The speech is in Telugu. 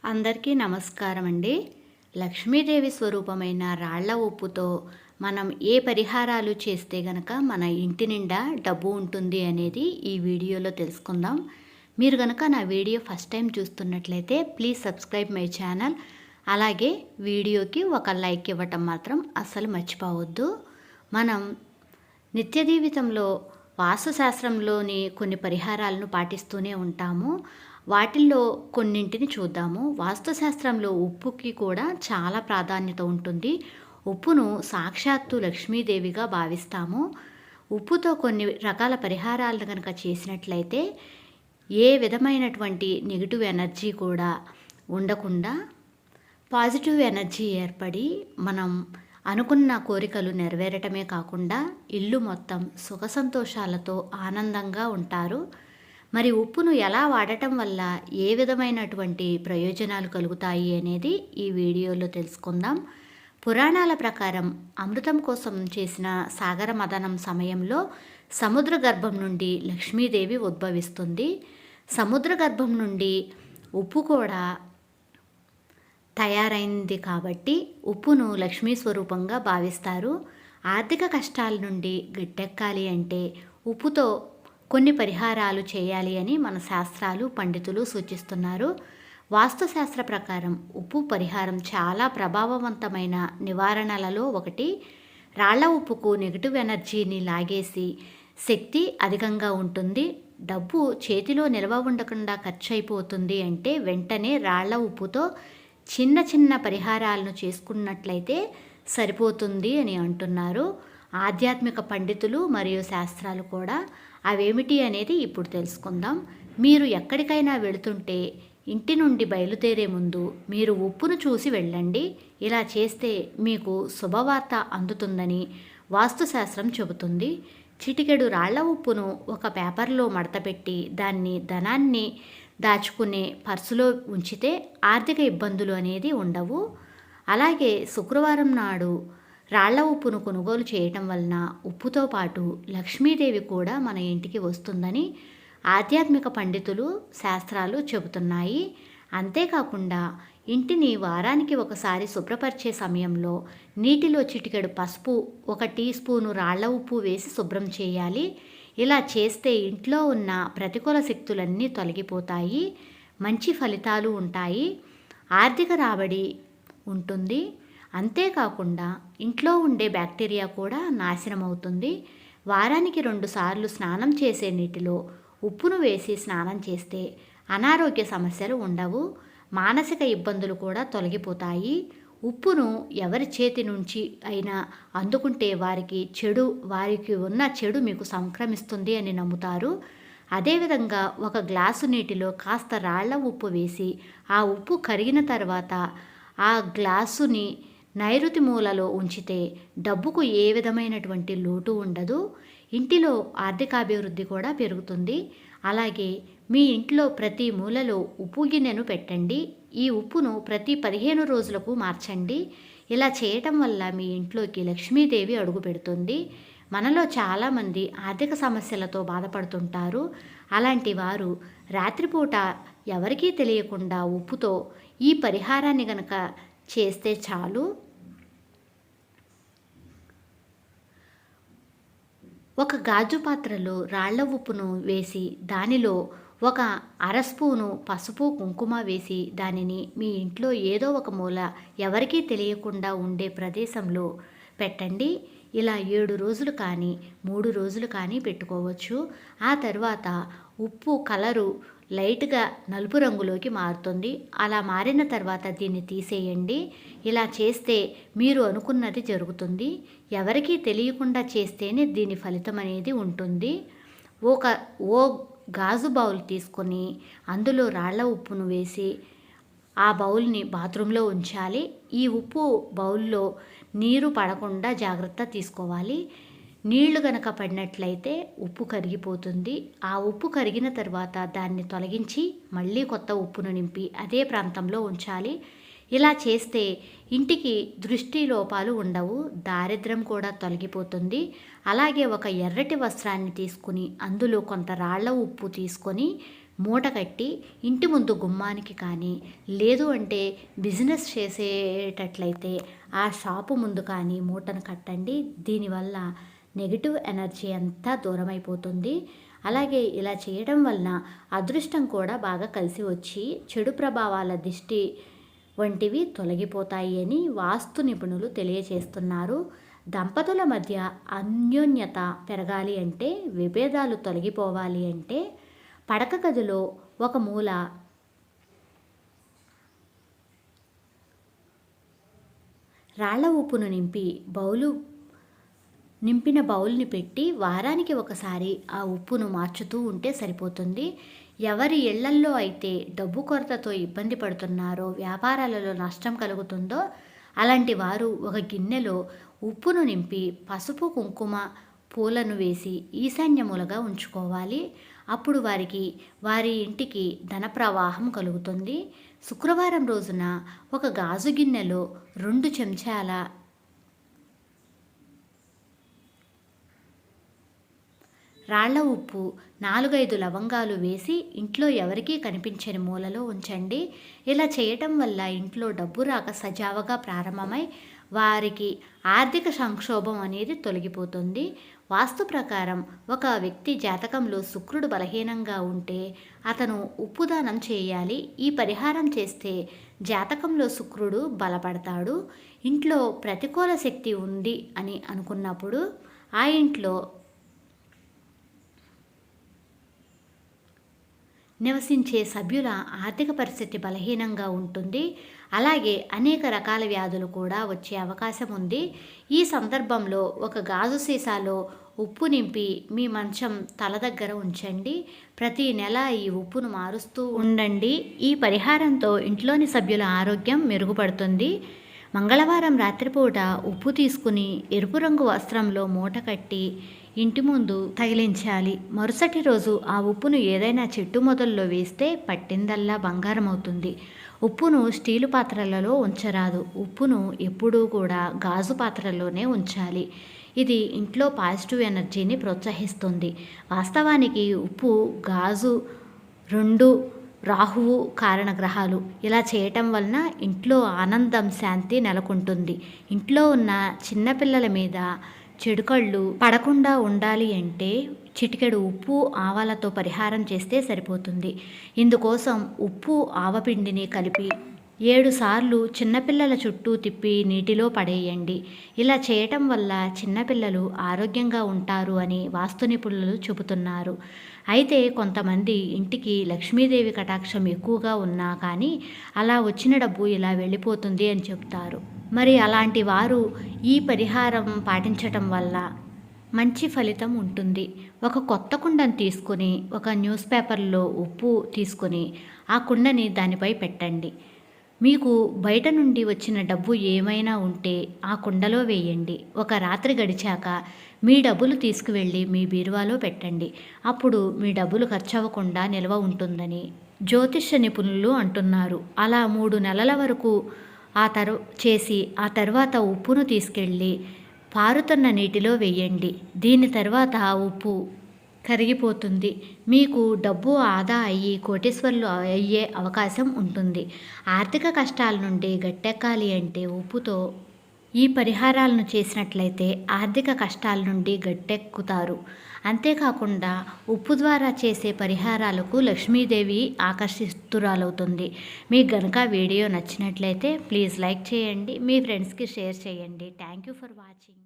అందరికీ నమస్కారం అండి. లక్ష్మీదేవి స్వరూపమైన రాళ్ల ఉప్పుతో మనం ఏ పరిహారాలు చేస్తే గనక మన ఇంటి నిండా డబ్బు ఉంటుంది అనేది ఈ వీడియోలో తెలుసుకుందాం. మీరు గనక నా వీడియో ఫస్ట్ టైం చూస్తున్నట్లయితే ప్లీజ్ సబ్స్క్రైబ్ మై ఛానల్. అలాగే వీడియోకి ఒక లైక్ ఇవ్వటం మాత్రం అస్సలు మర్చిపోవద్దు. మనం నిత్య జీవితంలో వాస్తుశాస్త్రంలోని కొన్ని పరిహారాలను పాటిస్తూనే ఉంటాము. వాటిల్లో కొన్నింటిని చూద్దాము. వాస్తుశాస్త్రంలో ఉప్పుకి కూడా చాలా ప్రాధాన్యత ఉంటుంది. ఉప్పును సాక్షాత్తు లక్ష్మీదేవిగా భావిస్తాము. ఉప్పుతో కొన్ని రకాల పరిహారాలను కనుక చేసినట్లయితే ఏ విధమైనటువంటి నెగిటివ్ ఎనర్జీ కూడా ఉండకుండా పాజిటివ్ ఎనర్జీ ఏర్పడి మనం అనుకున్న కోరికలు నెరవేరటమే కాకుండా ఇల్లు మొత్తం సుఖ సంతోషాలతో ఆనందంగా ఉంటారు. మరి ఉప్పును ఎలా వాడటం వల్ల ఏ విధమైనటువంటి ప్రయోజనాలు కలుగుతాయి అనేది ఈ వీడియోలో తెలుసుకుందాం. పురాణాల ప్రకారం అమృతం కోసం చేసిన సాగర మదనం సమయంలో సముద్ర గర్భం నుండి లక్ష్మీదేవి ఉద్భవిస్తుంది. సముద్ర గర్భం నుండి ఉప్పు కూడా తయారైంది కాబట్టి ఉప్పును లక్ష్మీ స్వరూపంగా భావిస్తారు. ఆర్థిక కష్టాల నుండి గట్టెక్కాలి అంటే ఉప్పుతో కొన్ని పరిహారాలు చేయాలి అని మన శాస్త్రాలు పండితులు సూచిస్తున్నారు. వాస్తుశాస్త్ర ప్రకారం ఉప్పు పరిహారం చాలా ప్రభావవంతమైన నివారణలలో ఒకటి. రాళ్ల ఉప్పుకు నెగిటివ్ ఎనర్జీని లాగేసి శక్తి అధికంగా ఉంటుంది. డబ్బు చేతిలో నిల్వ ఉండకుండా ఖర్చు అయిపోతుంది అంటే వెంటనే రాళ్ల ఉప్పుతో చిన్న చిన్న పరిహారాలను చేసుకున్నట్లయితే సరిపోతుంది అని అంటున్నారు ఆధ్యాత్మిక పండితులు మరియు శాస్త్రాలు కూడా. అవేమిటి అనేది ఇప్పుడు తెలుసుకుందాం. మీరు ఎక్కడికైనా వెళుతుంటే ఇంటి నుండి బయలుదేరే ముందు మీరు ఉప్పును చూసి వెళ్ళండి. ఇలా చేస్తే మీకు శుభవార్త అందుతుందని వాస్తుశాస్త్రం చెబుతుంది. చిటికెడు రాళ్ల ఉప్పును ఒక పేపర్లో మడతపెట్టి దాన్ని ధనాన్ని దాచుకునే పర్సులో ఉంచితే ఆర్థిక ఇబ్బందులు అనేది ఉండవు. అలాగే శుక్రవారం నాడు రాళ్ల ఉప్పును కొనుగోలు చేయటం వలన ఉప్పుతో పాటు లక్ష్మీదేవి కూడా మన ఇంటికి వస్తుందని ఆధ్యాత్మిక పండితులు శాస్త్రాలు చెబుతున్నాయి. అంతేకాకుండా ఇంటిని వారానికి ఒకసారి శుభ్రపరిచే సమయంలో నీటిలో చిటికెడు పసుపు, 1 టీ స్పూను రాళ్ల ఉప్పు వేసి శుభ్రం చేయాలి. ఇలా చేస్తే ఇంట్లో ఉన్న ప్రతికూల శక్తులన్నీ తొలగిపోతాయి, మంచి ఫలితాలు ఉంటాయి, ఆర్థిక రాబడి ఉంటుంది. అంతేకాకుండా ఇంట్లో ఉండే బ్యాక్టీరియా కూడా నాశనం అవుతుంది. వారానికి 2 సార్లు స్నానం చేసే నీటిలో ఉప్పును వేసి స్నానం చేస్తే అనారోగ్య సమస్యలు ఉండవు, మానసిక ఇబ్బందులు కూడా తొలగిపోతాయి. ఉప్పును ఎవరి చేతి నుంచి అయినా అందుకుంటే వారికి ఉన్న చెడు మీకు సంక్రమిస్తుంది అని నమ్ముతారు. అదేవిధంగా 1 గ్లాసు నీటిలో కాస్త రాళ్ల ఉప్పు వేసి ఆ ఉప్పు కరిగిన తర్వాత ఆ గ్లాసుని నైరుతి మూలలో ఉంచితే డబ్బుకు ఏ విధమైనటువంటి లోటు ఉండదు. ఇంటిలో ఆర్థికాభివృద్ధి కూడా పెరుగుతుంది. అలాగే మీ ఇంట్లో ప్రతి మూలలో ఉప్పు గిన్నెను పెట్టండి. ఈ ఉప్పును ప్రతి 15 రోజులకు మార్చండి. ఇలా చేయటం వల్ల మీ ఇంట్లోకి లక్ష్మీదేవి అడుగు పెడుతుంది. మనలో చాలామంది ఆర్థిక సమస్యలతో బాధపడుతుంటారు. అలాంటి వారు రాత్రిపూట ఎవరికీ తెలియకుండా ఉప్పుతో ఈ పరిహారాన్ని గనక చేస్తే చాలు. ఒక గాజు పాత్రలో రాళ్ల ఉప్పును వేసి దానిలో 1/2 స్పూను పసుపు, కుంకుమ వేసి దానిని మీ ఇంట్లో ఏదో ఒక మూల ఎవరికీ తెలియకుండా ఉండే ప్రదేశంలో పెట్టండి. ఇలా 7 రోజులు కానీ 3 రోజులు కానీ పెట్టుకోవచ్చు. ఆ తర్వాత ఉప్పు కలరు లైట్గా నలుపు రంగులోకి మారుతుంది. అలా మారిన తర్వాత దీన్ని తీసేయండి. ఇలా చేస్తే మీరు అనుకున్నది జరుగుతుంది. ఎవరికీ తెలియకుండా చేస్తేనే దీని ఫలితం అనేది ఉంటుంది. ఓ గాజు బౌల్ తీసుకొని అందులో రాళ్ల ఉప్పును వేసి ఆ బౌల్ని బాత్రూంలో ఉంచాలి. ఈ ఉప్పు బౌల్లో నీరు పడకుండా జాగ్రత్త తీసుకోవాలి. నీళ్లు గనక పడినట్లయితే ఉప్పు కరిగిపోతుంది. ఆ ఉప్పు కరిగిన తర్వాత దాన్ని తొలగించి మళ్ళీ కొత్త ఉప్పును నింపి అదే ప్రాంతంలో ఉంచాలి. ఇలా చేస్తే ఇంటికి దృష్టి లోపాలు ఉండవు, దారిద్ర్యం కూడా తొలగిపోతుంది. అలాగే ఒక ఎర్రటి వస్త్రాన్ని తీసుకుని అందులో కొంత రాళ్ల ఉప్పు తీసుకొని మూట కట్టి ఇంటి ముందు గుమ్మానికి కానీ, లేదు అంటే బిజినెస్ చేసేటట్లయితే ఆ షాపు ముందు కానీ మూటను కట్టండి. దీనివల్ల నెగిటివ్ ఎనర్జీ అంతా దూరమైపోతుంది. అలాగే ఇలా చేయడం వలన అదృష్టం కూడా బాగా కలిసి వచ్చి చెడు ప్రభావాల దిష్టి వంటివి తొలగిపోతాయి అని వాస్తు నిపుణులు తెలియచేస్తున్నారు. దంపతుల మధ్య అన్యోన్యత పెరగాలి అంటే, విభేదాలు తొలగిపోవాలి అంటే పడక గదిలో ఒక మూల రాళ్ల ఉప్పును నింపిన బౌల్ని పెట్టి వారానికి ఒకసారి ఆ ఉప్పును మార్చుతూ ఉంటే సరిపోతుంది. ఎవరి ఇళ్లల్లో అయితే డబ్బు కొరతతో ఇబ్బంది పడుతున్నారో, వ్యాపారాలలో నష్టం కలుగుతుందో అలాంటి వారు ఒక గిన్నెలో ఉప్పును నింపి పసుపు కుంకుమ పూలను వేసి ఈశాన్యములుగా ఉంచుకోవాలి. అప్పుడు వారి ఇంటికి ధన ప్రవాహం కలుగుతుంది. శుక్రవారం రోజున ఒక గాజు గిన్నెలో 2 చెంచాల రాళ్ల ఉప్పు, 4-5 లవంగాలు వేసి ఇంట్లో ఎవరికీ కనిపించని మూలలో ఉంచండి. ఇలా చేయటం వల్ల ఇంట్లో డబ్బు రాక సజావుగా ప్రారంభమై వారికి ఆర్థిక సంక్షోభం అనేది తొలగిపోతుంది. వాస్తు ప్రకారం ఒక వ్యక్తి జాతకంలో శుక్రుడు బలహీనంగా ఉంటే అతను ఉప్పు దానం చేయాలి. ఈ పరిహారం చేస్తే జాతకంలో శుక్రుడు బలపడతాడు. ఇంట్లో ప్రతికూల శక్తి ఉంది అని అనుకున్నప్పుడు ఆ ఇంట్లో నివసించే సభ్యుల ఆర్థిక పరిస్థితి బలహీనంగా ఉంటుంది. అలాగే అనేక రకాల వ్యాధులు కూడా వచ్చే అవకాశం ఉంది. ఈ సందర్భంలో ఒక గాజు సీసాలో ఉప్పు నింపి మీ మంచం తల దగ్గర ఉంచండి. ప్రతి నెల ఈ ఉప్పును మారుస్తూ ఉండండి. ఈ పరిహారంతో ఇంట్లోని సభ్యుల ఆరోగ్యం మెరుగుపడుతుంది. మంగళవారం రాత్రిపూట ఉప్పు తీసుకుని ఎరుపు రంగు వస్త్రంలో మూట కట్టి ఇంటి ముందు తగిలించాలి. మరుసటి రోజు ఆ ఉప్పును ఏదైనా చెట్టు మొదల్లో వేస్తే పట్టిందల్లా బంగారం అవుతుంది. ఉప్పును స్టీలు పాత్రలలో ఉంచరాదు. ఉప్పును ఎప్పుడూ కూడా గాజు పాత్రలోనే ఉంచాలి. ఇది ఇంట్లో పాజిటివ్ ఎనర్జీని ప్రోత్సహిస్తుంది. వాస్తవానికి ఉప్పు, గాజు రెండు రాహువు కారణగ్రహాలు. ఇలా చేయటం వలన ఇంట్లో ఆనందం, శాంతి నెలకొంటుంది. ఇంట్లో ఉన్న చిన్నపిల్లల మీద చెడు కళ్ళు పడకుండా ఉండాలి అంటే చిటికెడు ఉప్పు, ఆవాలతో పరిహారం చేస్తే సరిపోతుంది. ఇందుకోసం ఉప్పు, ఆవపిండిని కలిపి 7 సార్లు చిన్నపిల్లల చుట్టూ తిప్పి నీటిలో పడేయండి. ఇలా చేయటం వల్ల చిన్నపిల్లలు ఆరోగ్యంగా ఉంటారు అని వాస్తు నిపుణులు చెబుతున్నారు. అయితే కొంతమంది ఇంటికి లక్ష్మీదేవి కటాక్షం ఎక్కువగా ఉన్నా కానీ అలా వచ్చిన డబ్బు ఇలా వెళ్ళిపోతుంది అని చెప్తారు. మరి అలాంటి వారు ఈ పరిహారం పాటించటం వల్ల మంచి ఫలితం ఉంటుంది. ఒక కొత్త కుండను తీసుకొని ఒక న్యూస్ పేపర్లో ఉప్పు తీసుకొని ఆ కుండని దానిపై పెట్టండి. మీకు బయట నుండి వచ్చిన డబ్బు ఏమైనా ఉంటే ఆ కుండలో వేయండి. ఒక రాత్రి గడిచాక మీ డబ్బులు తీసుకువెళ్ళి మీ బీరువాలో పెట్టండి. అప్పుడు మీ డబ్బులు ఖర్చు అవ్వకుండా నిల్వ ఉంటుందని జ్యోతిష్య నిపుణులు అంటున్నారు. అలా 3 నెలల వరకు ఆ తర్వాత ఉప్పును తీసుకెళ్ళి పారుతున్న నీటిలో వేయండి. దీని తర్వాత ఆ ఉప్పు కరిగిపోతుంది. మీకు డబ్బు ఆదా అయ్యి కోటీశ్వరులు అయ్యే అవకాశం ఉంటుంది. ఆర్థిక కష్టాల నుండి గట్టెక్కాలి అంటే ఉప్పుతో ఈ పరిహారాలను చేసినట్లయితే ఆర్థిక కష్టాల నుండి గట్టెక్కుతారు. అంతేకాకుండా ఉప్పు ద్వారా చేసే పరిహారాలకు లక్ష్మీదేవి ఆకర్షితురాలవుతుంది. మీకు గనుక వీడియో నచ్చినట్లయితే ప్లీజ్ లైక్ చేయండి, మీ ఫ్రెండ్స్కి షేర్ చేయండి. Thank you for watching.